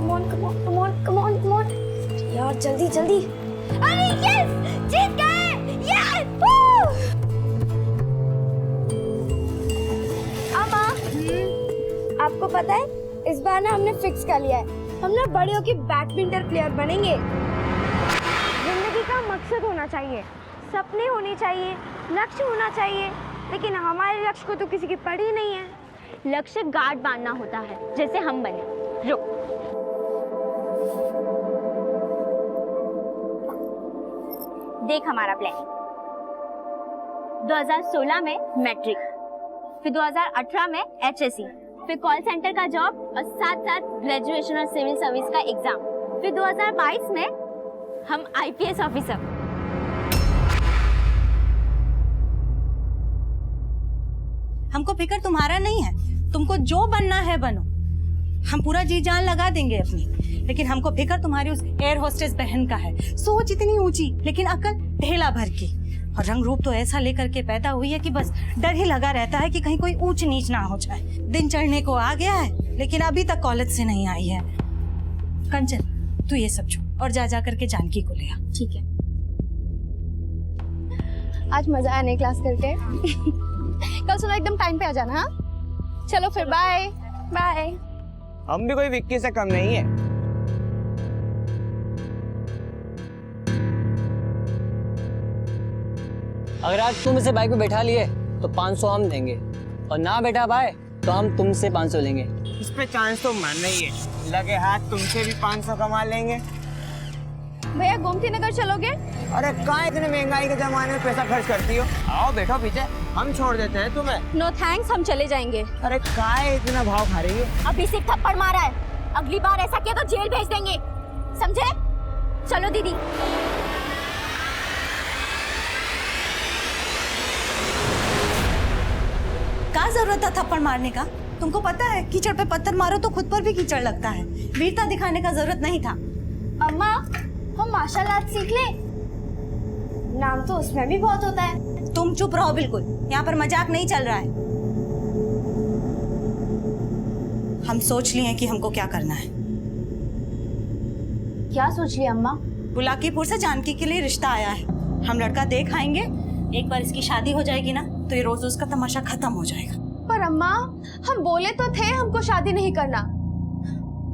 Come on come on come on come on come on यार, जल्दी जल्दी। अरे यस, जीत गए, यस। अम्मा, आपको पता है इस बार ना हमने फिक्स कर लिया है, हम ना बड़े होके बैडमिंटन प्लेयर बनेंगे। जिंदगी का मकसद होना चाहिए, सपने होने चाहिए, लक्ष्य होना चाहिए, लेकिन हमारे लक्ष्य को तो किसी की पड़ी ही नहीं है। लक्ष्य गार्ड बांधना होता है, जैसे हम बने। रुक, देख हमारा प्लान। 2016 में मैट्रिक, फिर 2018 में HSC, फिर कॉल सेंटर का जॉब और साथ साथ ग्रेजुएशन और सिविल सर्विस का एग्जाम, फिर 2022 में हम IPS ऑफिसर। हमको फिक्र तुम्हारा नहीं है, तुमको जो बनना है बनो, हम पूरा जी जान लगा देंगे अपनी, लेकिन हमको फिक्र तुम्हारी उस एयर होस्टेस बहन का है। सोच इतनी ऊंची लेकिन अकल ढेला भर की, और रंग रूप तो ऐसा लेकर के पैदा हुई है कि बस डर ही लगा रहता है कि कहीं कोई ऊंच नीच ना हो जाए। दिन चढ़ने को आ गया है लेकिन अभी तक कॉलेज से नहीं आई है। कंचन, तू ये सब छोड़ और जा करके जानकी को ले आ। ठीक है। आज मजा आया नई क्लास करके। कल सुबह एकदम टाइम पे आ जाना। हाँ चलो फिर, बाय बाय। हम भी कोई विक्की से कम नहीं है। अगर आज तुम इसे बाइक पे बैठा लिए तो 500 हम देंगे, और ना बैठा पाए तो हम तुमसे 500 लेंगे। इस पे चांस तो मानना ही है, लगे हाथ तुमसे भी 500 कमा लेंगे। भैया गोमती नगर चलोगे? अरे कहाँ इतने महंगाई के जमाने में पैसा खर्च करती हो? आओ बैठो पीछे, हम छोड़ देते हैं तुम्हें। नो थैंक्स, हम चले जाएंगे। अरे कहाँ इतना भाव खा रही है? अभी सिर्फ थप्पड़ मारा है, अगली बार ऐसा किया तो जेल भेज देंगे, समझे? चलो दीदी। क्या जरूरत था थप्पड़ मारने का? तुमको पता है कीचड़ पे पत्थर मारो तो खुद पर भी कीचड़ लगता है। वीरता दिखाने का जरूरत नहीं था। अम्मा, हम मार्शल आर्ट सीख ले, नाम तो उसमें भी बहुत होता है। तुम चुप रहो बिल्कुल, यहाँ पर मजाक नहीं चल रहा है। हम सोच लिए हैं कि हमको क्या करना है। क्या सोच लिया अम्मा? बुलाकीपुर से जानकी के लिए रिश्ता आया है, हम लड़का देख आएंगे। एक बार इसकी शादी हो जाएगी ना तो ये रोज उसका तमाशा खत्म हो जाएगा। पर अम्मा, हम बोले तो थे हमको शादी नहीं करना,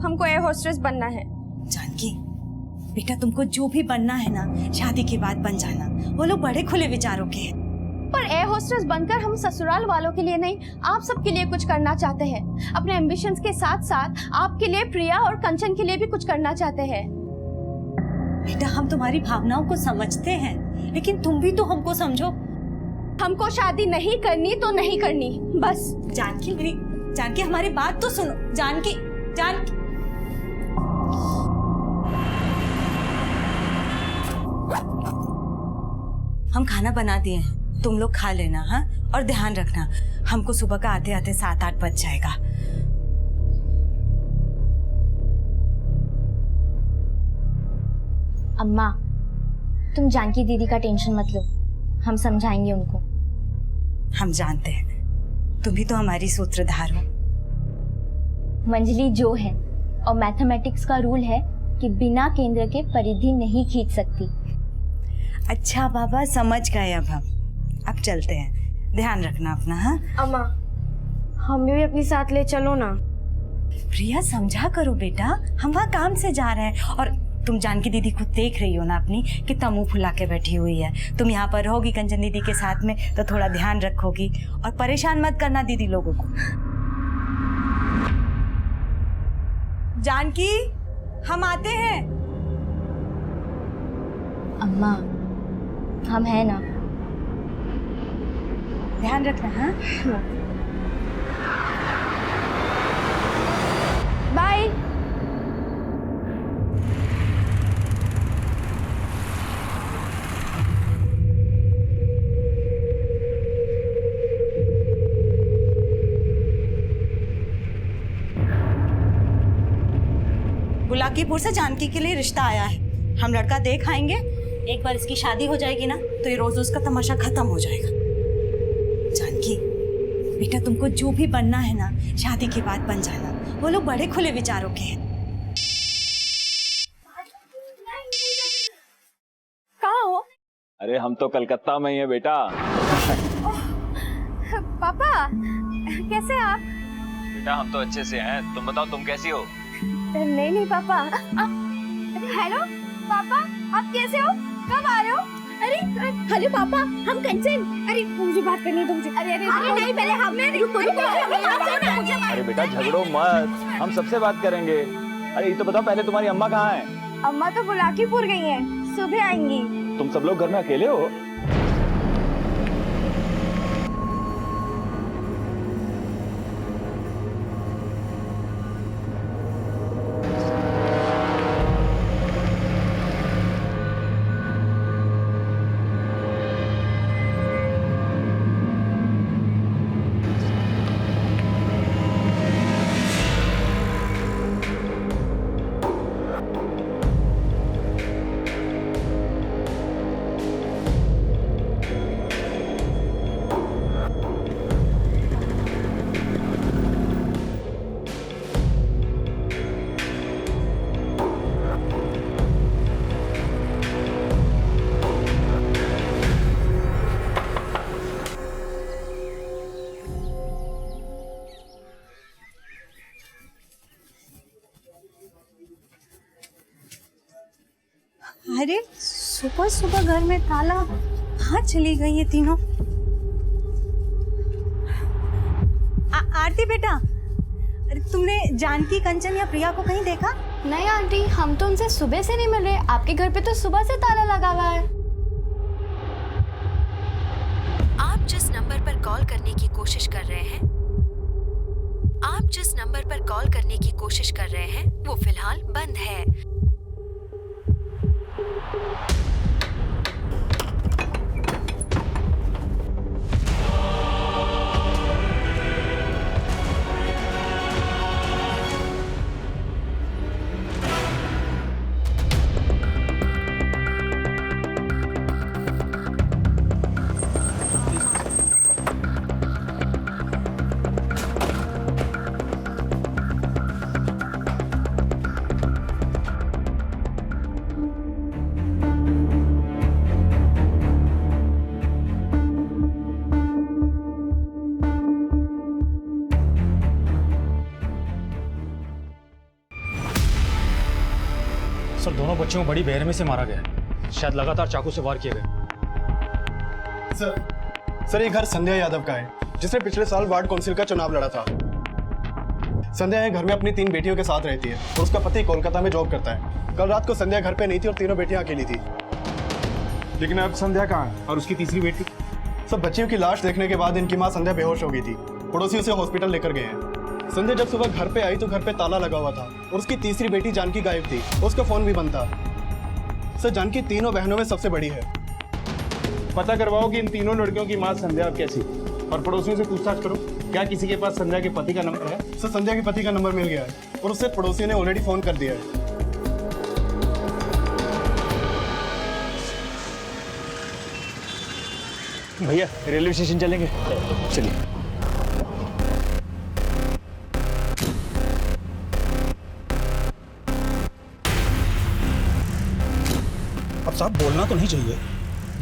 हमको एयर होस्टेस बनना है। जानकी बेटा, तुमको जो भी बनना है ना शादी के बाद बन जाना, वो लोग बड़े खुले विचारों के हैं। पर एयर होस्टेस बनकर हम ससुराल वालों के लिए नहीं, आप सबके लिए कुछ करना चाहते हैं। अपने एम्बिशंस के साथ साथ आपके लिए, प्रिया और कंचन के लिए भी कुछ करना चाहते हैं। बेटा, हम तुम्हारी भावनाओं को समझते हैं, लेकिन तुम भी तो हमको समझो। हमको शादी नहीं करनी तो नहीं करनी, बस। जानकी, मेरी जानकी, हमारी बात तो सुनो। जानकी, जानकी, हम खाना बना दिए हैं, तुम लोग खा लेना। हाँ, और ध्यान रखना, हमको सुबह का आते आते 7-8 बज जाएगा। अम्मा, तुम जानकी दीदी का टेंशन मत लो, हम समझाएंगे उनको। हम जानते हैं, तुम भी तो हमारी सूत्रधार हो। मंजली जो है, और मैथमेटिक्स का रूल है कि बिना केंद्र के परिधि नहीं खींच सकती। अच्छा बाबा, समझ गए। अब चलते हैं, ध्यान रखना अपना। हाँ अम्मा, हमें भी अपनी साथ ले चलो ना। प्रिया, समझा करो बेटा, हम वहाँ काम से जा रहे हैं। और तुम जानकी दीदी को देख रही हो ना अपनी, कितना मुंह फुला के बैठी हुई है। तुम यहाँ पर रहोगी कंचन दीदी के साथ में तो थोड़ा ध्यान रखोगी, और परेशान मत करना दीदी लोगों को। जानकी, हम आते हैं। अम्मा, हम हैं ना। ध्यान रखना। हाँ बाय। बुलाकीपुर से जानकी के लिए रिश्ता आया है, हम लड़का देख आएंगे। एक बार इसकी शादी हो जाएगी ना तो ये रोज उसका तमाशा खत्म हो जाएगा। जानकी बेटा, तुमको जो भी बनना है ना शादी के बाद बन जाना, वो लोग बड़े खुले विचारों के हैं। अरे हम तो कलकत्ता में ही है बेटा। पापा कैसे हैं आप? बेटा हम तो अच्छे से हैं, तुम बताओ तुम कैसी हो? नहीं पापा। हेलो पापा, आप कैसे हो? कब आ रहे हो? अरे हेलो पापा, हम कंचन। अरे मुझे बात करनी है तुमसे। अरे नहीं, पहले हमें रुको। अरे बेटा झगड़ो मत, हम सबसे बात करेंगे। अरे ये तो बताओ पहले तुम्हारी अम्मा कहाँ है? अम्मा तो बुलाकीपुर गई हैं, सुबह आएंगी। तुम सब लोग घर में अकेले हो? अरे सुबह सुबह घर में ताला, कहाँ चली गई ये तीनों? आरती बेटा, अरे तुमने जानकी, कंचन या प्रिया को कहीं देखा? नहीं आंटी, हम तो उनसे सुबह से नहीं मिले। आपके घर पे तो सुबह से ताला लगा हुआ है। आप जिस नंबर पर कॉल करने की कोशिश कर रहे हैं, आप जिस नंबर पर कॉल करने की कोशिश कर रहे हैं वो फिलहाल बंद है। सर दोनों बच्चों को बड़ी बेरहमी से मारा गया है, शायद लगातार चाकू से वार किए गए। सर ये घर संध्या यादव का है, जिसने पिछले साल वार्ड काउंसिल का चुनाव लड़ा था। संध्या ये घर में अपनी 3 बेटियों के साथ रहती है और उसका पति कोलकाता में जॉब करता है। कल रात को संध्या घर पे नहीं थी और तीनों बेटियां अकेली थी। लेकिन अब संध्या कहाँ है और उसकी तीसरी बेटी? सब बच्चियों की लाश देखने के बाद इनकी मां संध्या बेहोश हो गई थी। पड़ोसी उसे हॉस्पिटल लेकर गए हैं। संध्या जब सुबह घर पे आई तो घर पे ताला लगा हुआ था और उसकी तीसरी बेटी जानकी गायब थी, उसका फोन भी बंद था। सर जानकी तीनों बहनों में सबसे बड़ी है। पता करवाओ कि इन तीनों लड़कियों की मां संध्या कैसी, और पड़ोसियों से पूछताछ करो क्या किसी के पास संध्या के पति का नंबर है? सर संध्या के पति का नंबर मिल गया है और उससे पड़ोसियों ने ऑलरेडी फोन कर दिया है। भैया रेलवे स्टेशन चलेंगे? चलिए। अब साहब बोलना तो नहीं चाहिए,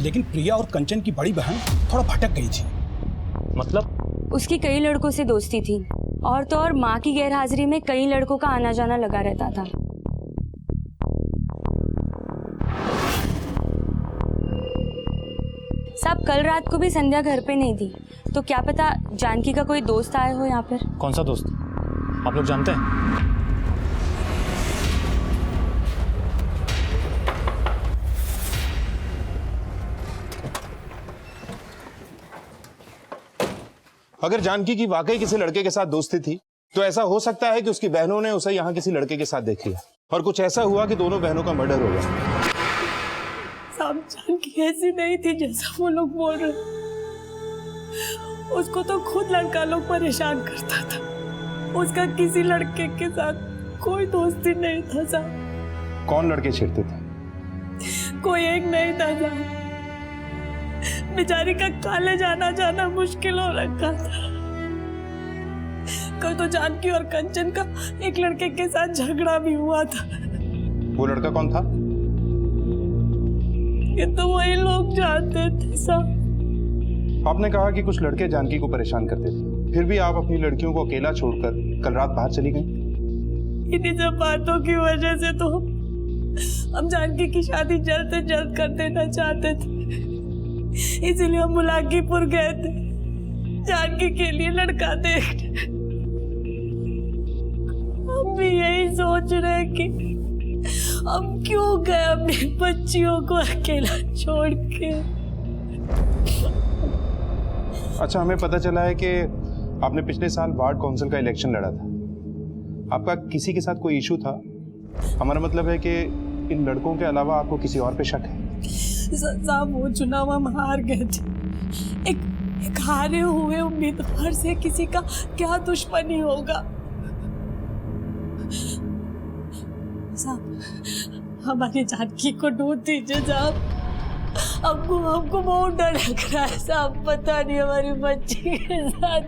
लेकिन प्रिया और कंचन की बड़ी बहन थोड़ा भटक गई थी। मतलब? उसकी कई लड़कों से दोस्ती थी और तो और माँ की गैरहाजिरी में कई लड़कों का आना जाना लगा रहता था। साहब कल रात को भी संध्या घर पे नहीं थी, तो क्या पता जानकी का कोई दोस्त आया हो यहाँ पर। कौन सा दोस्त? आप लोग जानते हैं? अगर जानकी की वाकई किसी लड़के के साथ दोस्ती थी तो ऐसा हो सकता है कि उसकी बहनों ने उसे यहाँ किसी लड़के के साथ देख लिया और कुछ ऐसा हुआ कि दोनों बहनों का मर्डर हो गया। साहब जानकी ऐसी नहीं थी जैसा वो लोग बोल रहे। उसको तो खुद लड़का लोग परेशान करता था। उसका किसी लड़के के साथ कोई दोस्ती नहीं था साहब। कौन लड़के छेड़ते थे? कोई एक नहीं था साहब। बेचारी का कॉलेज आना जाना मुश्किल हो रखा था। कल तो जानकी और कंचन का एक लड़के के साथ झगड़ा भी हुआ था। वो लड़का कौन था? ये तो वही लोग जानते थे साहब। आपने कहा कि कुछ लड़के जानकी को परेशान करते थे, फिर भी आप अपनी लड़कियों को अकेला छोड़कर कल रात बाहर चली गई। इन्हीं सब बातों की वजह से तो हम जानकी की शादी जल्द से जल्द कर देना चाहते थे, इसलिए हम मुलाकीपुर गए थे जानकी के लिए लड़का देखने। हम भी यही सोच रहे कि हम क्यों गए अपनी बच्चियों को अकेला छोड़ के। अच्छा, हमें पता चला है कि आपने पिछले साल वार्ड काउंसिल का इलेक्शन लड़ा था। आपका किसी के साथ कोई इशू था? हमारा मतलब है कि इन लड़कों के अलावा आपको किसी और पे शक है? साहब वो चुनाव हम हार गए थे। एक हारे हुए उम्मीदवार से किसी का क्या दुश्मनी होगा साहब। हमारी जानकी को ढूंढ दीजिए साहब। हमको बहुत डर लग रहा है साहब, पता नहीं हमारी बच्ची के साथ।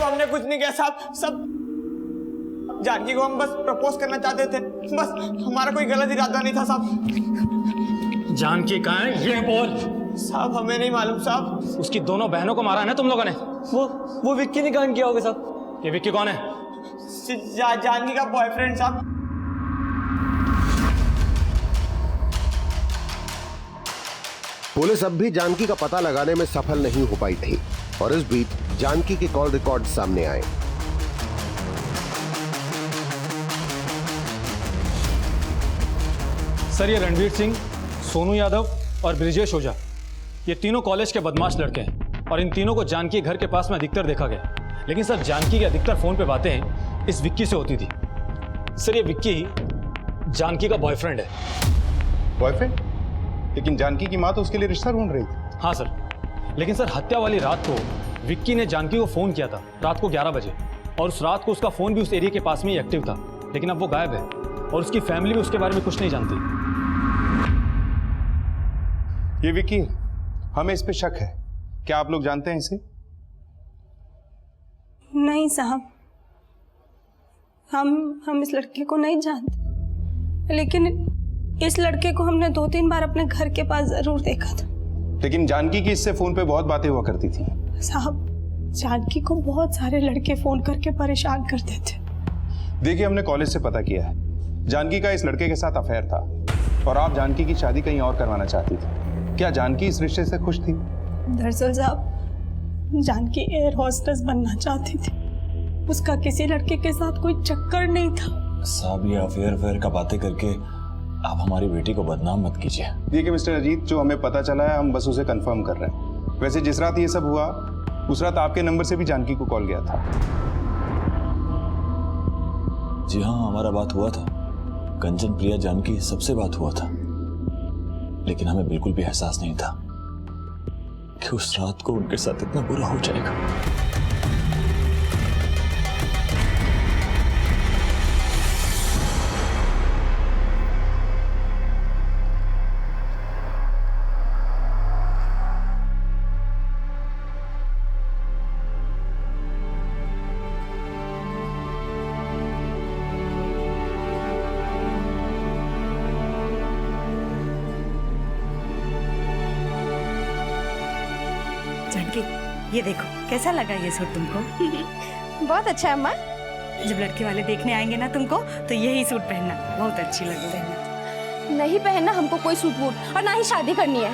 हमने कुछ नहीं किया साहब, सब जानकी को हम बस प्रपोज करना चाहते थे, बस हमारा कोई गलत इरादा नहीं था साहब। जानकी कहाँ है ये बोल। साहब हमें नहीं मालूम साहब। उसकी दोनों बहनों को मारा है ना तुम लोगों ने? वो विक्की ने कांड किया होगा साहब। ये विक्की कौन है? जानकी का बॉयफ्रेंड साहब। पुलिस अब भी जानकी का पता लगाने में सफल नहीं हो पाई थी और इस बीच जानकी के कॉल रिकॉर्ड सामने आए। सर, ये रणवीर सिंह, सोनू यादव और ब्रिजेश ओझा, ये तीनों कॉलेज के बदमाश लड़के हैं और इन तीनों को जानकी घर के पास में अधिकतर देखा गया। लेकिन सर, जानकी की अधिकतर फोन पे बातें इस विक्की से होती थी। सर, ये विक्की जानकी का बॉयफ्रेंड है। बॉयफ्रेंड? लेकिन जानकी की माँ तो उसके लिए रिश्ता ढूंढ रही थी। हाँ सर, लेकिन सर हत्या वाली रात को विक्की ने जानकी को फोन किया था, रात को 11 बजे, और उस रात को उसका फोन भी उस एरिया के पास में ही एक्टिव था। लेकिन अब वो गायब है और उसकी फैमिली भी उसके बारे में कुछ नहीं जानती। ये विक्की, हमें इस पे शक है। क्या आप लोग जानते हैं इसे? नहीं साहब, हम इस लड़के को नहीं जानते, लेकिन इस लड़के को हमने 2-3 बार अपने घर के पास जरूर देखा था। लेकिन जानकी की इससे फोन पे बहुत बातें हुआ करती थी। साहब, जानकी को बहुत सारे लड़के फोन करके परेशान करते थे। देखिए, हमने कॉलेज से पता किया है, जानकी का इस लड़के के साथ अफेयर था और आप जानकी की शादी कहीं और करवाना चाहती थी। क्या जानकी इस रिश्ते से खुश थी? दरअसल साहब, जानकी एयर होस्टेस बनना चाहती थी। उसका किसी लड़के के साथ कोई चक्कर नहीं था। साहब, ये अफेयर का बातें करके आप हमारी बेटी को बदनाम मत कीजिए। देखिए मिस्टर अजीत, जो हमें पता चला है हम बस उसे कंफर्म कर रहे हैं। वैसे जिस रात ये सब हुआ, उस रात आपके नंबर से भी जानकी को कॉल गया था। जी हाँ, हमारा बात हुआ था। कंचन, प्रिया, जानकी सबसे बात हुआ था, लेकिन हमें बिल्कुल भी एहसास नहीं था कि उस रात को उनके साथ इतना बुरा हो जाएगा। जानकी, ये देखो कैसा लगा ये सूट तुमको? बहुत अच्छा है अम्मा। जब लड़के वाले देखने आएंगे ना तुमको, तो यही सूट पहनना, बहुत अच्छी लगेगी। नहीं पहनना हमको कोई सूट वूट, और ना ही शादी करनी है।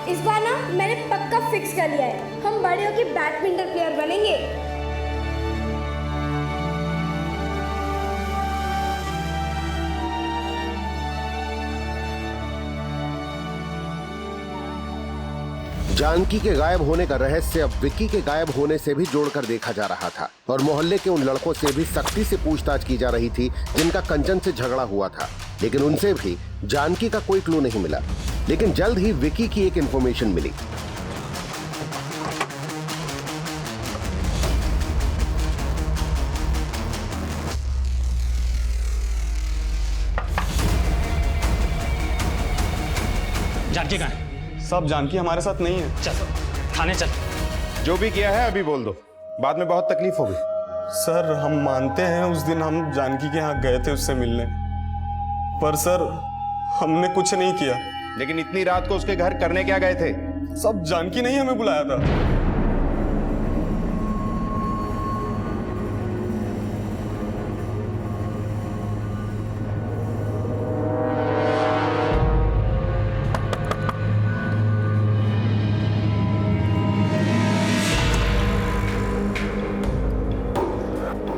इस बार ना मैंने पक्का फिक्स कर लिया है, हम बड़े होके बैडमिंटन प्लेयर बनेंगे। जानकी के गायब होने का रहस्य अब विक्की के गायब होने से भी जोड़कर देखा जा रहा था और मोहल्ले के उन लड़कों से भी सख्ती से पूछताछ की जा रही थी जिनका कंचन से झगड़ा हुआ था, लेकिन उनसे भी जानकी का कोई क्लू नहीं मिला। लेकिन जल्द ही विक्की की एक इंफॉर्मेशन मिली। जानकी कहाँ है? सब जानकी हमारे साथ नहीं है। चल थाने चल। जो भी किया है अभी बोल दो, बाद में बहुत तकलीफ होगी। सर हम मानते हैं उस दिन हम जानकी के यहाँ गए थे उससे मिलने, पर सर हमने कुछ नहीं किया। लेकिन इतनी रात को उसके घर करने क्या गए थे? सब जानकी नहीं हमें बुलाया था।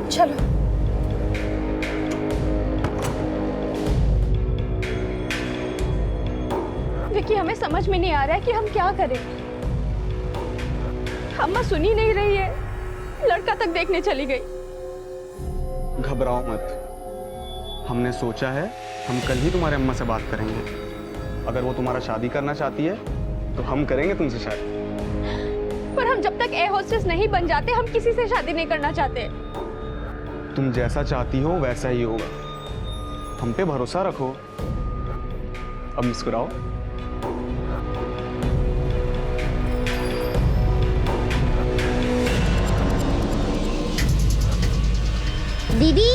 चलो विकी, हमें समझ में नहीं आ रहा है कि हम क्या करें। अम्मा सुन ही नहीं रही है, लड़का तक देखने चली गई। घबराओ मत, हमने सोचा है हम कल ही तुम्हारे अम्मा से बात करेंगे। अगर वो तुम्हारा शादी करना चाहती है तो हम करेंगे तुमसे शादी। पर हम जब तक एयर होस्टेस नहीं बन जाते हम किसी से शादी नहीं करना चाहते। तुम जैसा चाहती हो वैसा ही होगा, हम पे भरोसा रखो। अब मुस्कुराओ। दीदी,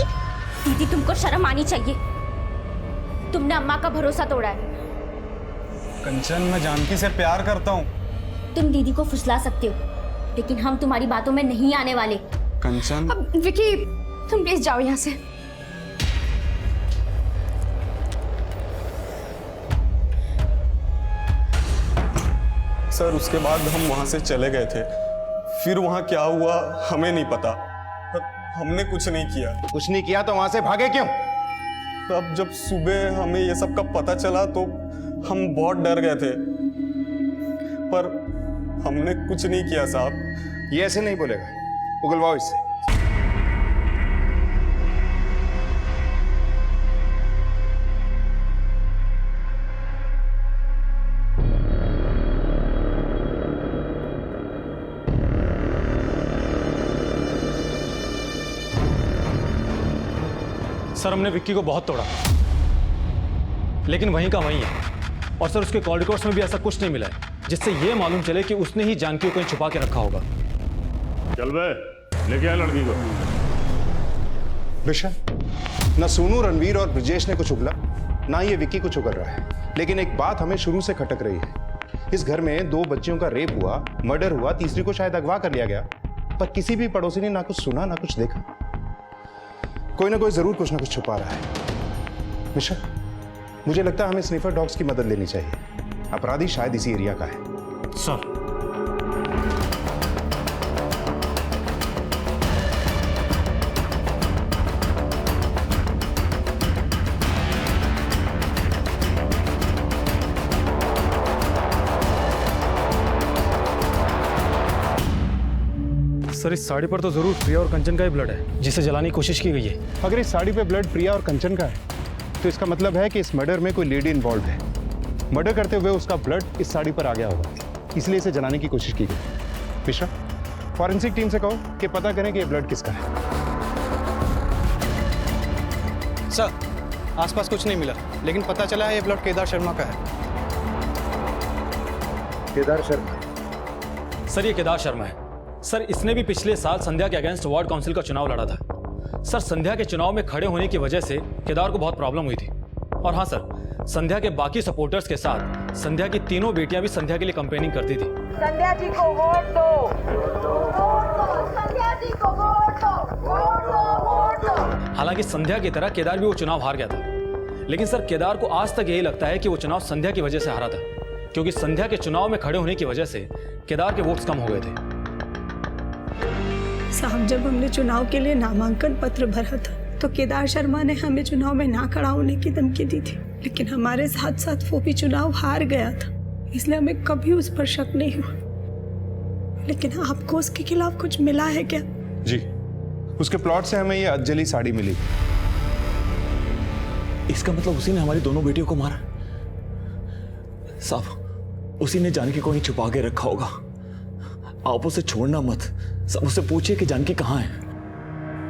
दीदी तुमको शर्म आनी चाहिए। तुमने अम्मा का भरोसा तोड़ा है। कंचन, मैं जानकी से प्यार करता हूँ। तुम दीदी को फुसला सकते हो, लेकिन हम तुम्हारी बातों में नहीं आने वाले। कंचन, अब विकी तुम प्लीज जाओ यहाँ से। सर उसके बाद हम वहां से चले गए थे, फिर वहां क्या हुआ हमें नहीं पता, पर हमने कुछ नहीं किया। कुछ नहीं किया तो वहां से भागे क्यों? अब जब सुबह हमें ये सब का पता चला तो हम बहुत डर गए थे, पर हमने कुछ नहीं किया साहब। ये ऐसे नहीं बोलेगा, उगलवाओ इससे। सर हमने विक्की को बहुत तोड़ा, लेकिन वहीं का वहीं है। और सर उसके कॉल रिकॉर्ड्स में भी ऐसा कुछ नहीं मिला है जिससे ये मालूम चले कि उसने ही जानकी को कहीं छुपा के रखा होगा। चल बे, लेके आ लड़की को। विशा, न सोनू, रणवीर और ब्रिजेश ने कुछ उगला, ना ये विक्की कुछ उगल रहा है। लेकिन एक बात हमें शुरू से खटक रही है, इस घर में 2 बच्चियों का रेप हुआ, मर्डर हुआ, तीसरी को शायद अगवा कर लिया गया, पर किसी भी पड़ोसी ने ना कुछ सुना ना कुछ देखा। कोई ना कोई जरूर कुछ ना कुछ छुपा रहा है। मिश्रा, मुझे लगता है हमें स्निफर डॉग्स की मदद लेनी चाहिए। अपराधी शायद इसी एरिया का है। सर सर इस साड़ी पर तो जरूर प्रिया और कंचन का ही ब्लड है जिसे जलाने की कोशिश की गई है। अगर इस साड़ी पे ब्लड प्रिया और कंचन का है तो इसका मतलब है कि इस मर्डर में कोई लेडी इन्वॉल्व है। मर्डर करते हुए उसका ब्लड इस साड़ी पर आ गया होगा, इसलिए इसे जलाने की कोशिश की गई। मिश्रा, फॉरेंसिक टीम से कहो कि पता करें कि ये ब्लड किसका है। सर आसपास कुछ नहीं मिला, लेकिन पता चला है ये ब्लड केदार शर्मा का है। केदार शर्मा? सर ये केदार शर्मा है। सर इसने भी पिछले साल संध्या के अगेंस्ट वार्ड काउंसिल का चुनाव लड़ा था। सर संध्या के चुनाव में खड़े होने की वजह से केदार को बहुत प्रॉब्लम हुई थी। और हाँ सर, संध्या के बाकी सपोर्टर्स के साथ संध्या की तीनों बेटियां भी संध्या के लिए कैंपेनिंग करती थी। संध्या जी को वोट दो, संध्या जी को वोट दो, वोट दो। हालांकि संध्या की तरह केदार भी वो चुनाव हार गया था, लेकिन सर केदार को आज तक यही लगता है कि वो चुनाव संध्या की वजह से हारा था, क्योंकि संध्या के चुनाव में खड़े होने की वजह से केदार के वोट्स कम हो गए थे। साहब, जब हमने चुनाव के लिए नामांकन पत्र भरा था तो केदार शर्मा ने हमें चुनाव में ना खड़ा होने की धमकी दी थी, लेकिन हमारे साथ साथ वो भी चुनाव हार गया था, इसलिए हमें कभी उस पर शक नहीं हुआ। लेकिन आपको उसके खिलाफ कुछ मिला है क्या? जी, उसके प्लॉट से हमें ये अधजली साड़ी मिली। इसका मतलब उसी ने हमारी दोनों बेटियों को मारा? साहब उसी ने जानकी को ही छुपा के रखा होगा। आप उसे छोड़ना मत, सब उससे पूछिए कि जानकी कहाँ है।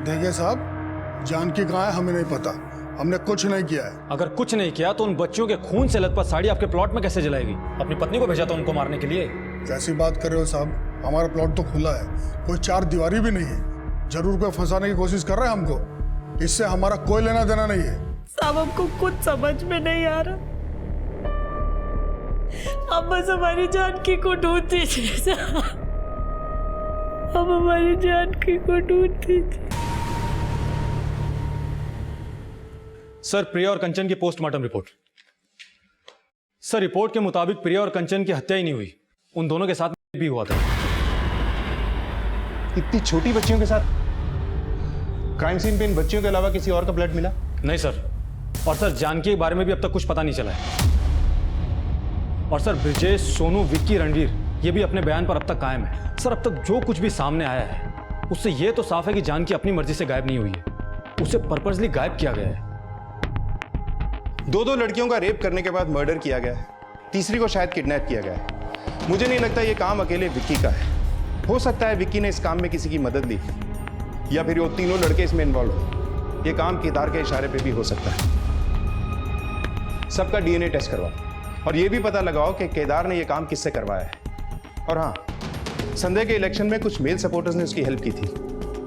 देखिए साहब, जानकी कहाँ है हमें नहीं पता, हमने कुछ नहीं किया है। अगर कुछ नहीं किया तो उन बच्चियों के खून से लथपथ साड़ी आपके प्लॉट में कैसे जलाएगी? अपनी पत्नी को भेजा था उनको मारने के लिए। कैसी बात कर रहे हो साहब? हमारा प्लॉट तो खुला है, कोई चार दीवारी भी नहीं है। जरूर कोई फंसाने की कोशिश कर रहा है हमको। इससे हमारा कोई लेना देना नहीं है। साहब हमको कुछ समझ में नहीं आ रहा। हम बस हमारी जानकी को ढूंढते थे। हम हमारी जानकी को ढूंढते थे। सर, प्रिया और कंचन की पोस्टमार्टम रिपोर्ट। सर, रिपोर्ट के मुताबिक प्रिया और कंचन की हत्या ही नहीं हुई, उन दोनों के साथ भी हुआ था। इतनी छोटी बच्चियों के साथ? क्राइम सीन पे इन बच्चियों के अलावा किसी और का ब्लड मिला? नहीं सर। और सर, जानकी के बारे में भी अब तक कुछ पता नहीं चला है। और सर, ब्रिजेश, सोनू, विक्की, रणवीर ये भी अपने बयान पर अब तक कायम है। सर, अब तक जो कुछ भी सामने आया है उससे ये तो साफ है कि जानकी अपनी मर्जी से गायब नहीं हुई है, उसे पर्पसली गायब किया गया है। दो लड़कियों का रेप करने के बाद मर्डर किया गया है, तीसरी को शायद किडनैप किया गया है। मुझे नहीं लगता ये काम अकेले विक्की का है। हो सकता है विक्की ने इस काम में किसी की मदद ली, या फिर वो तीनों लड़के इसमें इन्वॉल्व हो। ये काम केदार के इशारे पे भी हो सकता है। सबका डीएनए टेस्ट करवाओ और ये भी पता लगाओ कि केदार ने ये काम किससे करवाया है। और हाँ, संध्या के इलेक्शन में कुछ मेल सपोर्टर्स ने उसकी हेल्प की थी।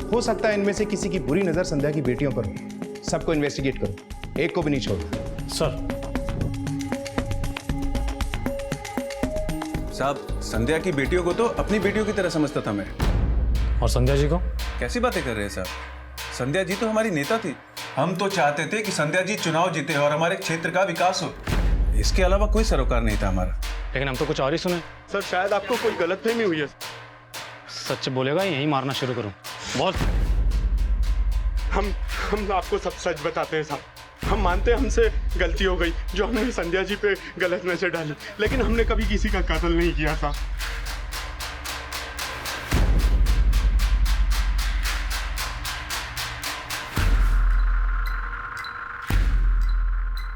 हो सकता है इनमें से किसी की बुरी नजर संध्या की बेटियों पर हो। सबको इन्वेस्टिगेट करो, एक को भी नहीं छोड़ो। सर। साहब, संध्या की बेटियों को तो अपनी बेटियों की तरह समझता था मैं। और संध्या जी को? कैसी बातें कर रहे हैं साहब? संध्या जी तो हमारी नेता थी। हम तो चाहते थे कि संध्या जी चुनाव जीते और हमारे क्षेत्र का विकास हो। इसके अलावा कोई सरोकार नहीं था हमारा। लेकिन हम तो कुछ और ही सुने। सर, शायद आपको कोई गलतफहमी हुई है। सच बोलेगा यही मारना शुरू करूं? बहुत। हम आपको सब सच बताते हैं साहब। हम मानते हैं हमसे गलती हो गई, जो हमने संध्या जी पे गलत नजर डाली, लेकिन हमने कभी किसी का कत्ल नहीं किया था।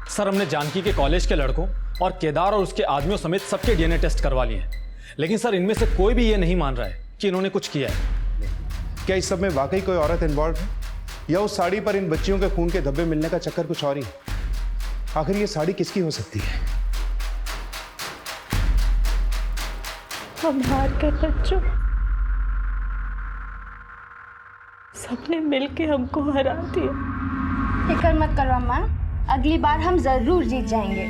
सर, हमने जानकी के कॉलेज के लड़कों और केदार और उसके आदमियों समेत सबके डीएनए टेस्ट करवा लिए हैं, लेकिन सर इनमें से कोई भी ये नहीं मान रहा है कि इन्होंने कुछ किया है। क्या इस सब में वाकई कोई औरत इन्वॉल्व है, या उस साड़ी पर इन बच्चियों के खून के धब्बे मिलने का चक्कर कुछ और ही? आखिर ये साड़ी किसकी हो सकती है? हम हार कर बच्चों, सबने मिलके हमको हरा दिया। फिक्र मत करो अम्मा, अगली बार हम जरूर जीत जाएंगे।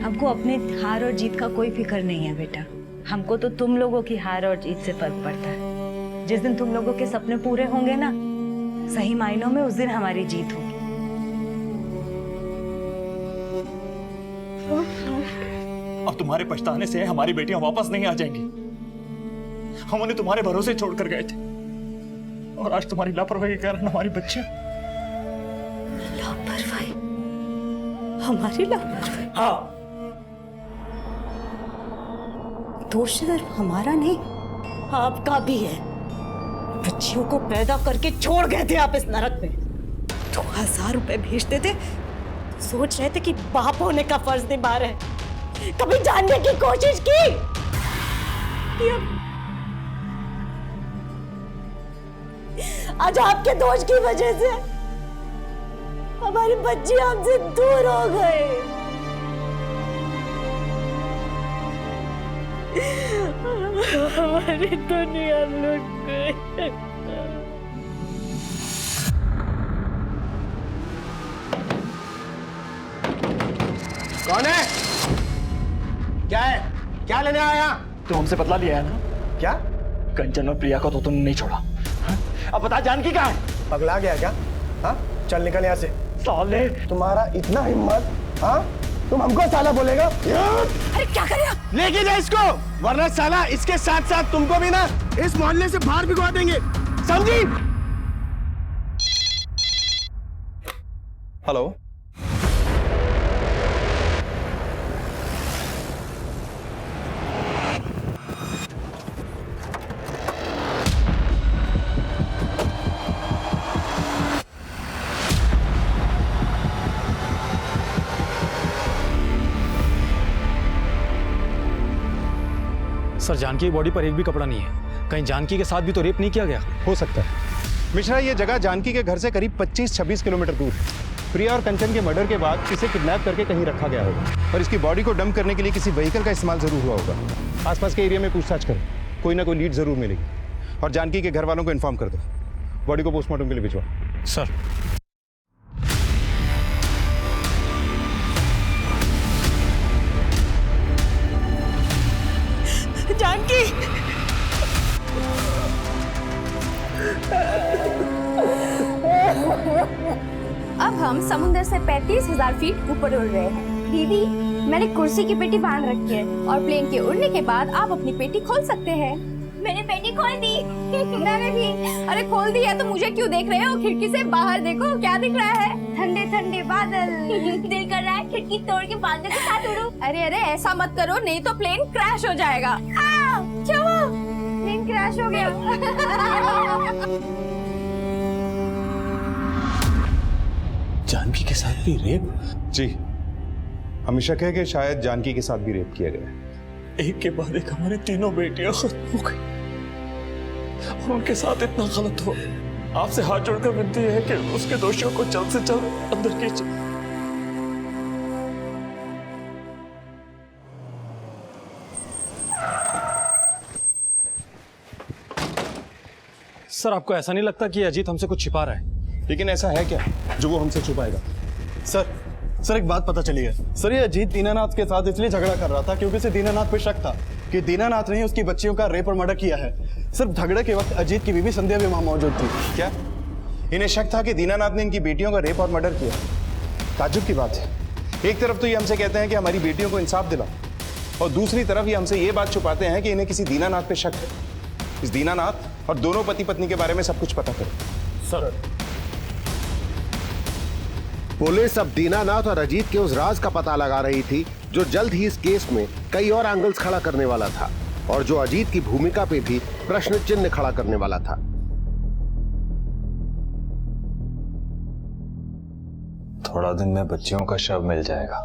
हमको अपने हार और जीत का कोई फिक्र नहीं है बेटा। हमको तो तुम लोगों की हार और जीत से फर्क पड़ता है। जिस दिन तुम लोगों के सपने पूरे होंगे ना, सही मायनों में उस दिन हमारी जीत होगी। अब तुम्हारे पछताने से हमारी बेटियां वापस नहीं आ जाएंगी। हम उन्हें तुम्हारे भरोसे छोड़कर गए थे, और आज तुम्हारी लापरवाही के कारण हमारी बच्चियां। लापरवाही? हमारी लापरवाही? हाँ। दोष सिर्फ हमारा नहीं, आपका भी है। बच्चियों को पैदा करके छोड़ गए थे आप इस नरक में। 2000 रुपए भेजते थे, सोच रहे थे कि बाप होने का फर्ज निभा रहे। कभी जानने की कोशिश की? आज आपके दोष की वजह से हमारी बच्ची हमसे दूर हो गए। हमारी दुनिया लुट गई। कौन है? क्या है? क्या लेने आया? तो हमसे बदला लिया है ना? क्या? कंचन और प्रिया को तो तुमने नहीं छोड़ा। हा? अब बता, जानकी कहाँ है? पगला गया क्या? हाँ, चल निकल यहाँ से। साले, तुम्हारा इतना हिम्मत? हाँ, तुम हमको साला बोलेगा? अरे क्या कर रहे हो? लेके जा इसको, वरना साला इसके साथ साथ तुमको भी ना इस मोहल्ले से बाहर भिगवा देंगे, समझी? हेलो, सर, जानकी की बॉडी पर एक भी कपड़ा नहीं है। कहीं जानकी के साथ भी तो रेप नहीं किया गया? हो सकता है। मिश्रा, ये जगह जानकी के घर से करीब 25-26 किलोमीटर दूर है। प्रिया और कंचन के मर्डर के बाद इसे किडनैप करके कहीं रखा गया होगा और इसकी बॉडी को डंप करने के लिए किसी व्हीकल का इस्तेमाल जरूर हुआ होगा। आसपास के एरिया में पूछताछ करो, कोई ना कोई लीड जरूर मिलेगी। और जानकी के घर वालों को इन्फॉर्म कर दो, बॉडी को पोस्टमार्टम के लिए भिजवा। सर। जानकी, अब हम समुद्र से 35,000 फीट ऊपर उड़ रहे हैं। दीदी, मैंने कुर्सी की पेटी बांध रखी है और प्लेन के उड़ने के बाद आप अपनी पेटी खोल सकते हैं। मैंने पेटी खोल दी। मैंने भी। अरे खोल दी है तो मुझे क्यों देख रहे हो? खिड़की से बाहर देखो, क्या दिख रहा है? ठंडे ठंडे बादल। दिल कर रहा है खिड़की तोड़ के बादल के साथ उड़ूं। अरे अरे ऐसा मत करो, नहीं तो प्लेन क्रैश हो जाएगा। चलो, प्लेन क्रैश हो गया। जानकी के साथ भी रेप? जी, हमें शक है कि शायद जानकी के साथ भी रेप किया गया है। एक के बाद एक हमारे तीनों बेटियां खत्म हो गई और उनके साथ इतना गलत हुआ। आपसे हाथ जोड़कर विनती है कि उसके दोषियों को जल्द से जल्द अंदर कीजिए। सर, आपको ऐसा नहीं लगता कि अजीत हमसे कुछ छिपा रहा है? लेकिन ऐसा है क्या जो वो हमसे छुपाएगा? सर एक बात पता चली है। सर, ये अजीत दीनानाथ के साथ इसलिए झगड़ा कर रहा था क्योंकि उसे दीनानाथ पे शक था कि दीनानाथ ने ही उसकी बच्चियों का रेप और मर्डर किया है। सर, झगड़े के वक्त अजीत की बीवी संध्या भी वहां मौजूद थी। क्या इन्हें शक था कि दीनानाथ ने इनकी बेटियों का रेप और मर्डर किया? ताज्जुब की बात है। एक तरफ तो ये हमसे कहते हैं कि हमारी बेटियों को इंसाफ दिलाओ और दूसरी तरफ ये हमसे ये बात छुपाते हैं कि इन्हें किसी दीनानाथ पे शक है। इस दीनानाथ और दोनों पति पत्नी के बारे में सब कुछ पता करो। सर, पुलिस अब दीनानाथ और अजीत के उस राज का पता लगा रही थी जो जल्द ही इस केस में कई और एंगल्स खड़ा करने वाला था और जो अजीत की भूमिका पे भी प्रश्न चिन्ह खड़ा करने वाला था। थोड़ा दिन में बच्चियों का शव मिल जाएगा।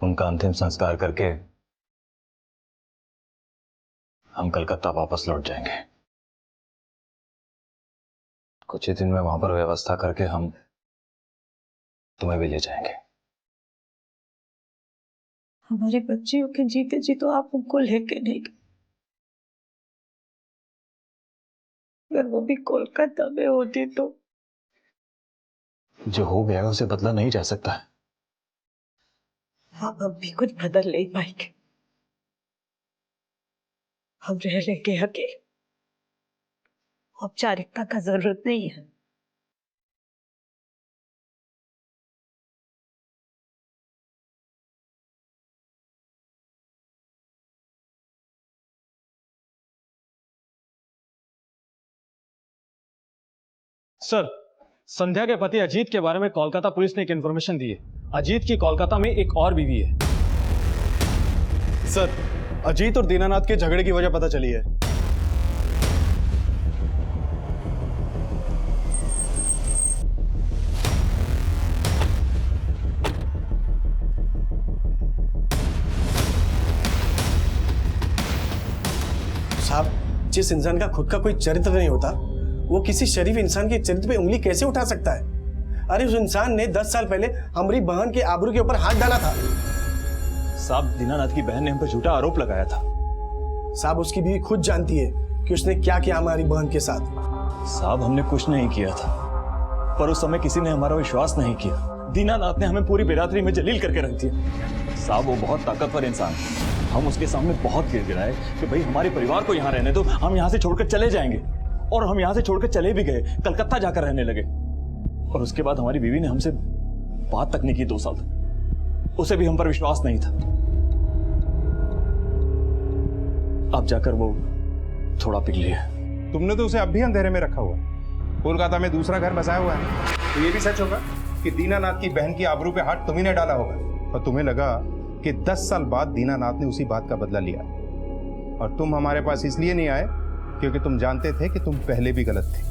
उनका अंतिम संस्कार करके हम कलकत्ता वापस लौट जाएंगे। कुछ ही दिन में वहां पर व्यवस्था करके हम तुम्हें भी ले जाएंगे। हमारे बच्चियों के जीते जी तो आप उनको लेके नहीं गए। अगर वो भी कोलकाता में होती तो। जो हो गया उसे बदला नहीं जा सकता है। हम अब भी कुछ बदल नहीं पाएंगे। हम रह लेंगे अकेले। औपचारिकता का जरूरत नहीं है। सर, संध्या के पति अजीत के बारे में कोलकाता पुलिस ने एक इंफॉर्मेशन दी है। अजीत की कोलकाता में एक और बीवी है। सर, अजीत और दीनानाथ के झगड़े की वजह पता चली है। साहब, जिस इंसान का खुद का कोई चरित्र नहीं होता वो किसी शरीफ इंसान के चरित्र पे उंगली कैसे उठा सकता है? अरे उस इंसान ने 10 साल पहले हमारी बहन के आबरू के ऊपर हाथ डाला था। साहब, दीनानाथ की बहन ने हम पर झूठा आरोप लगाया था। साहब, उसकी बीवी खुद जानती है कि उसने क्या किया हमारी बहन के साथ। साहब, हमने कुछ नहीं किया था, पर उस समय किसी ने हमारा विश्वास नहीं किया। दीनानाथ ने हमें पूरी बिरादरी में जलील करके रख दिया। साहब, वो बहुत ताकतवर इंसान है। हम उसके सामने बहुत गिड़गिड़ाए कि भाई हमारे परिवार को यहाँ रहने दो, हम यहाँ से छोड़कर चले जाएंगे। और हम यहाँ से छोड़कर चले भी गए, कलकत्ता जाकर रहने लगे। और उसके बाद हमारी बीवी ने हमसे बात तक नहीं की 2 साल तक। उसे भी हम पर विश्वास नहीं था। अब जाकर वो थोड़ा पिघली है। तुमने तो उसे अब भी अंधेरे में रखा हुआ है। कोलकाता में दूसरा घर बसाया हुआ है। तो ये भी सच होगा कि दीनानाथ की बहन की आबरू पे हाथ तुम्ही ने डाला होगा और तुम्हें लगा कि 10 साल बाद दीनानाथ ने उसी बात का बदला लिया और तुम हमारे पास इसलिए नहीं आए क्योंकि तुम जानते थे कि तुम पहले भी गलत थे।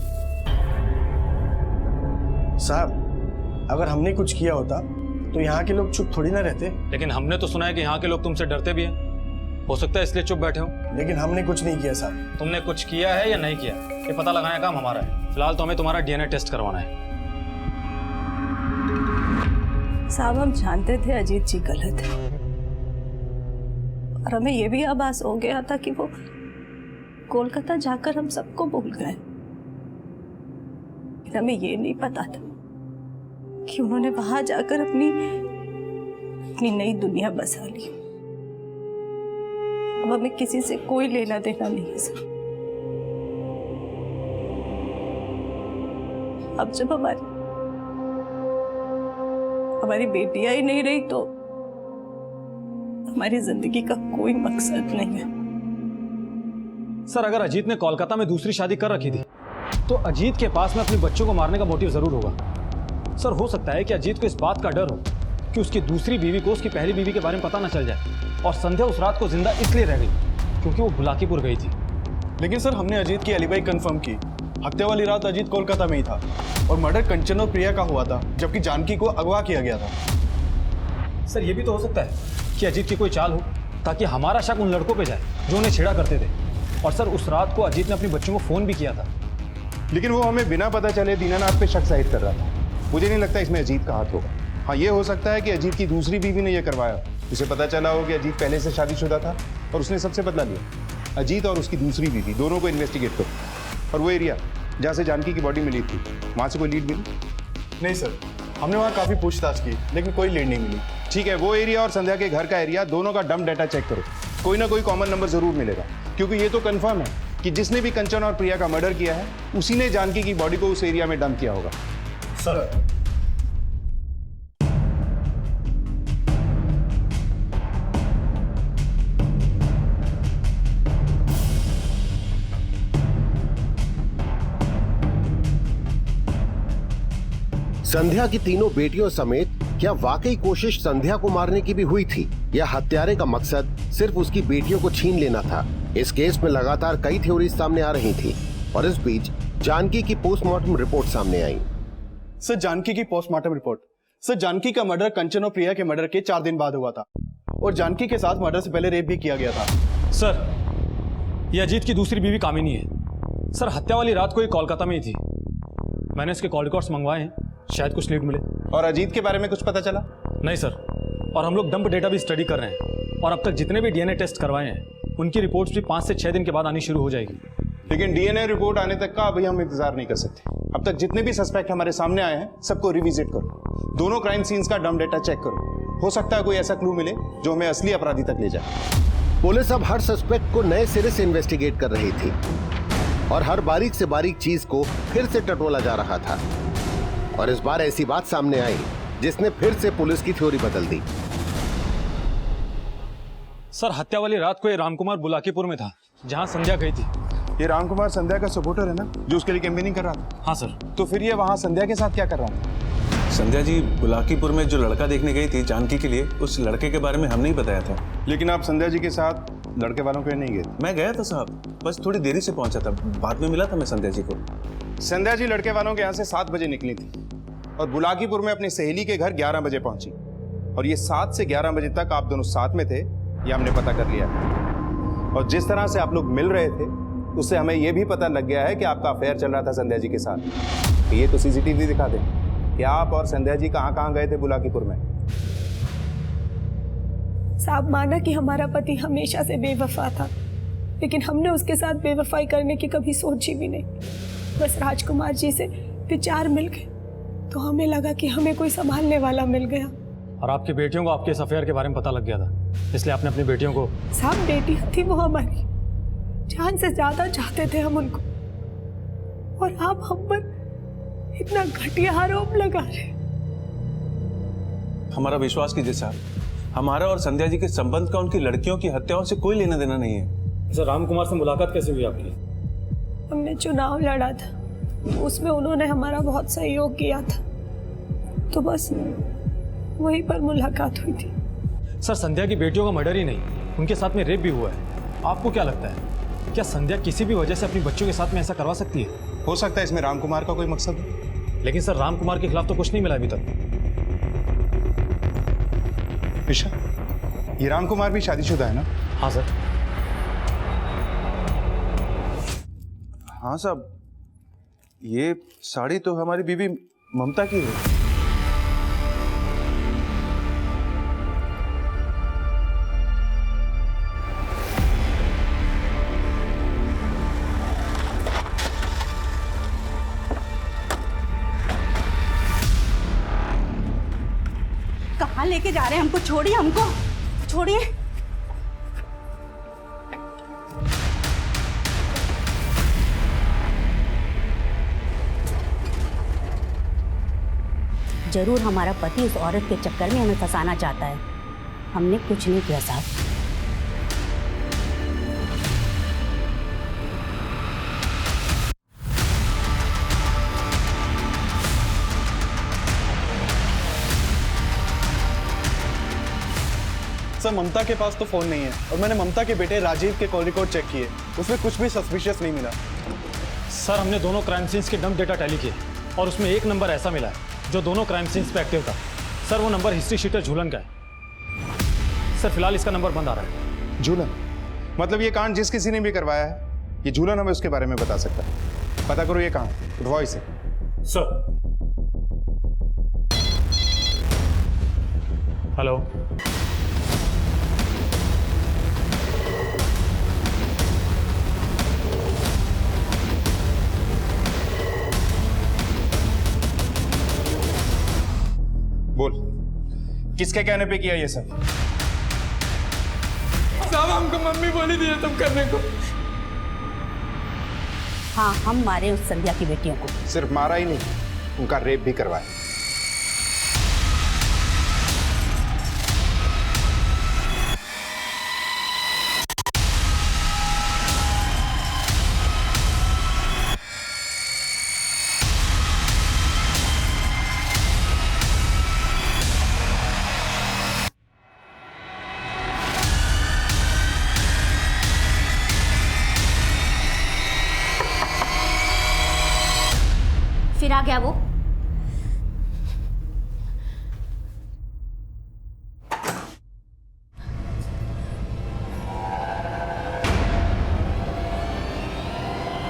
साहब, अगर हमने कुछ किया होता तो यहाँ के लोग चुप थोड़ी ना रहते। लेकिन हमने तो सुना है कि यहाँ के लोग तुमसे डरते भी हैं। हो सकता है इसलिए चुप बैठे हो। लेकिन हमने कुछ नहीं किया साहब। तुमने कुछ किया है या नहीं किया, ये पता लगाने का काम हमारा है। फिलहाल तो हमें तुम्हारा DNA टेस्ट करवाना है। साहब हम जानते थे अजीत जी गलत है और हमें यह भी आभास हो गया था कि वो कोलकाता जाकर हम सबको भूल गए। हमें ये नहीं पता था कि उन्होंने वहां जाकर अपनी नई दुनिया बसा ली। अब हमें किसी से कोई लेना देना नहीं है सर। अब जब हमारी बेटियां ही नहीं रही तो हमारी जिंदगी का कोई मकसद नहीं है। सर अगर अजीत ने कोलकाता में दूसरी शादी कर रखी थी तो अजीत के पास में अपने बच्चों को मारने का मोटिव जरूर होगा। सर हो सकता है कि अजीत को इस बात का डर हो कि उसकी दूसरी बीवी को उसकी पहली बीवी के बारे में पता ना चल जाए और संध्या उस रात को जिंदा इसलिए रह गई क्योंकि वो बुलाकीपुर गई थी। लेकिन सर हमने अजीत की एलिबाई कंफर्म की। हत्या वाली रात अजीत कोलकाता में ही था और मर्डर कंचन और प्रिया का हुआ था जबकि जानकी को अगवा किया गया था। सर ये भी तो हो सकता है कि अजीत की कोई चाल हो ताकि हमारा शक उन लड़कों पे जाए जो उन्हें छेड़ा करते थे। और सर उस रात को अजीत ने अपने बच्चों को फोन भी किया था। लेकिन वो हमें बिना पता चले दीनानाथ पे शक जाहिर कर रहा था। मुझे नहीं लगता इसमें अजीत का हाथ होगा। हाँ ये हो सकता है कि अजीत की दूसरी बीवी ने यह करवाया। उसे पता चला हो कि अजीत पहले से शादीशुदा था और उसने सबसे बदला लिया। अजीत और उसकी दूसरी बीवी दोनों को इन्वेस्टिगेट करो। और वो एरिया जहाँ से जानकी की बॉडी मिली थी वहाँ से कोई लीड मिली? नहीं सर, हमने वहाँ काफ़ी पूछताछ की लेकिन कोई लीड नहीं मिली। ठीक है, वो एरिया और संध्या के घर का एरिया दोनों का डंप डाटा चेक करो। कोई ना कोई कॉमन नंबर जरूर मिलेगा क्योंकि ये तो कंफर्म है कि जिसने भी कंचन और प्रिया का मर्डर किया है उसी ने जानकी की बॉडी को उस एरिया में डंप किया होगा। सर संध्या की तीनों बेटियों समेत क्या वाकई कोशिश संध्या को मारने की भी हुई थी या हत्यारे का मकसद सिर्फ उसकी बेटियों को छीन लेना था? इस केस में लगातार कई थ्योरीज सामने आ रही थी और इस बीच जानकी की पोस्टमार्टम रिपोर्ट सामने आई। सर जानकी की पोस्टमार्टम रिपोर्ट। सर जानकी का मर्डर कंचन और प्रिया के मर्डर के 4 दिन बाद हुआ था और जानकी के साथ मर्डर से पहले रेप भी किया गया था। सर ये अजीत की दूसरी बीवी कामिनी है। सर हत्या वाली रात को ये कोलकाता में ही थी। मैंने इसके कॉल रिकॉर्ड्स मंगवाए हैं, शायद कुछ लीड मिले। और अजीत के बारे में कुछ पता चला? नहीं सर, और हम लोग डंप डेटा भी स्टडी कर रहे हैं और अब तक जितने भी डीएनए टेस्ट करवाए हैं उनकी रिपोर्ट्स भी 5 से 6 दिन के बाद आनी शुरू हो जाएगी। लेकिन डीएनए रिपोर्ट आने तक का अभी हम इंतजार नहीं कर सकते। अब तक जितने भी सस्पेक्ट हमारे सामने आए हैं सबको रिविजिट करो। दोनों क्राइम सीन्स का डंप डेटा चेक करो। हो सकता है कोई ऐसा क्लू मिले जो हमें असली अपराधी तक ले जाए। पुलिस अब हर सस्पेक्ट को नए सिरे से इन्वेस्टिगेट कर रही थी और हर बारीक से बारीक चीज को फिर से टटोला जा रहा था। और इस बार ऐसी बात सामने आई जिसने फिर से पुलिस की थ्योरी बदल दी। सर हत्या वाली रात को ये रामकुमार बुलाकीपुर में था जहां संध्या गई थी। ये रामकुमार संध्या का सपोर्टर है ना जो उसके लिए कैंपेनिंग कर रहा था? हाँ सर। तो फिर ये वहां संध्या के साथ क्या कर रहा था? संध्या जी बुलाकीपुर में जो लड़का देखने गई थी जानकी के लिए, उस लड़के के बारे में हमने ही बताया था। लेकिन आप संध्या जी के साथ लड़के वालों के नहीं गए? मैं गया था साहब, बस थोड़ी देरी से पहुंचा था। बाद में मिला था मैं संध्या जी को। संध्या जी लड़के वालों के यहाँ से 7 बजे निकली थी और बुलाकीपुर में अपनी सहेली के घर 11 बजे पहुंची। और ये 7 से 11 बजे तक आप दोनों साथ में थे, ये हमने पता कर लिया। और जिस तरह से आप लोग मिल रहे थे उससे हमें यह भी पता लग गया है कि आपका अफेयर चल रहा था संध्या जी के साथ। ये तो सीसीटीवी दिखा दे कि आप और संध्या जी कहाँ गए थे बुलाकीपुर में। साहब माना कि हमारा पति हमेशा से बेवफा था, लेकिन हमने उसके साथ बेवफाई करने की कभी सोची भी नहीं। बस राजकुमार जी से विचार मिल गए तो हमें लगा कि हमें कोई संभालने वाला मिल गया। और आपकी बेटियों को आपके इस अफेयर के बारे में पता लग गया था, इसलिए आपने अपनी बेटियों को। साहब बेटियां थी वो हमारी, जान से ज्यादा चाहते थे हम उनको, और आप हम पर इतना घटिया आरोप लगा रहे। हमारा विश्वास कीजिए साहब, हमारा और संध्या जी के संबंध का उनकी लड़कियों की हत्याओं से कोई लेना देना नहीं है। सर रामकुमार से मुलाकात कैसे हुई आपकी? हमने चुनाव लड़ा था, उसमें उन्होंने हमारा बहुत सहयोग किया था, तो बस वहीं पर मुलाकात हुई थी। सर संध्या की बेटियों का मर्डर ही नहीं, उनके साथ में रेप भी हुआ है। आपको क्या लगता है क्या संध्या किसी भी वजह से अपनी बच्चों के साथ में ऐसा करवा सकती है? हो सकता है इसमें रामकुमार का कोई मकसद हो। लेकिन सर रामकुमार के खिलाफ तो कुछ नहीं मिला अभी तक। ईशा, ये रामकुमार भी शादीशुदा है ना? हाँ सर। हाँ साहब, ये साड़ी तो हमारी बीवी ममता की है। लेके जा रहे हैं हमको? छोड़िए हमको, छोड़िए। जरूर हमारा पति उस औरत के चक्कर में हमें फंसाना चाहता है। हमने कुछ नहीं किया साहब। सर ममता के पास तो फोन नहीं है और मैंने ममता के बेटे राजीव के कॉल रिकॉर्ड चेक किए, उसमें कुछ भी सस्पिशियस नहीं मिला। सर हमने दोनों क्राइम सीन्स के डंप डेटा टैली किए और उसमें एक नंबर ऐसा मिला है जो दोनों क्राइम सीन्स पे एक्टिव था। सर वो नंबर हिस्ट्री शीटर झूलन का है। सर फिलहाल इसका नंबर बंद आ रहा है। झूलन मतलब ये कांड जिस किसी ने भी करवाया है, ये झूलन हमें उसके बारे में बता सकता है। पता करो ये कहाँ, उठवाओ इसे। सर हेलो, बोल, किसके कहने पे किया ये सब? साहब हमको मम्मी बोली थी ये सब करने को। हाँ, हम मारे उस संध्या की बेटियों को। सिर्फ मारा ही नहीं, उनका रेप भी करवाया। फिर आ गया वो।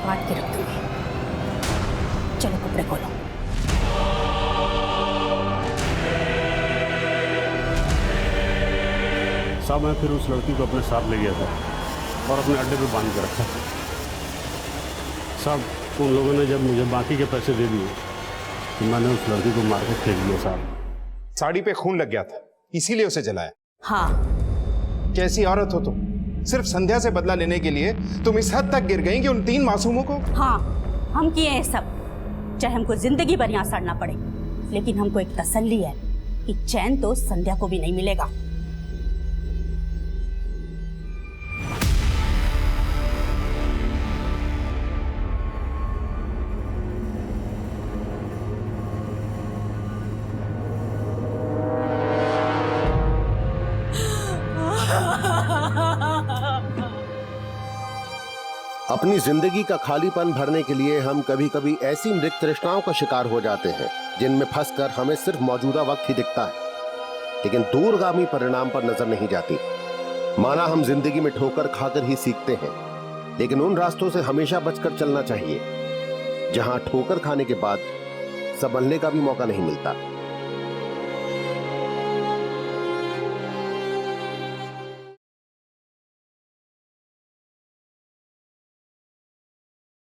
काट के रख दूंगी। चलो कपड़े खोलो। साहब मैं फिर उस लड़की को अपने साथ ले गया था और अपने अड्डे पे बांध कर रखा। साहब उन लोगों ने जब मुझे बाकी के पैसे दे दिए तो मैंने उस लड़की को मार के फेंक दिया साहब। साड़ी पे खून लग गया था, इसीलिए उसे जलाया। हाँ। कैसी औरत हो तुम? सिर्फ संध्या से बदला लेने के लिए तुम इस हद तक गिर गई कि उन 3 मासूमों को। हाँ, हम किए हैं सब, चाहे हमको जिंदगी भर यहाँ सड़ना पड़े, लेकिन हमको एक तसल्ली है कि चैन तो संध्या को भी नहीं मिलेगा। अपनी जिंदगी का खालीपन भरने के लिए हम कभी कभी ऐसी मृत तृष्णाओं का शिकार हो जाते हैं जिनमें फंसकर हमें सिर्फ मौजूदा वक्त ही दिखता है, लेकिन दूरगामी परिणाम पर नजर नहीं जाती। माना हम जिंदगी में ठोकर खाकर ही सीखते हैं, लेकिन उन रास्तों से हमेशा बचकर चलना चाहिए जहां ठोकर खाने के बाद संभलने का भी मौका नहीं मिलता।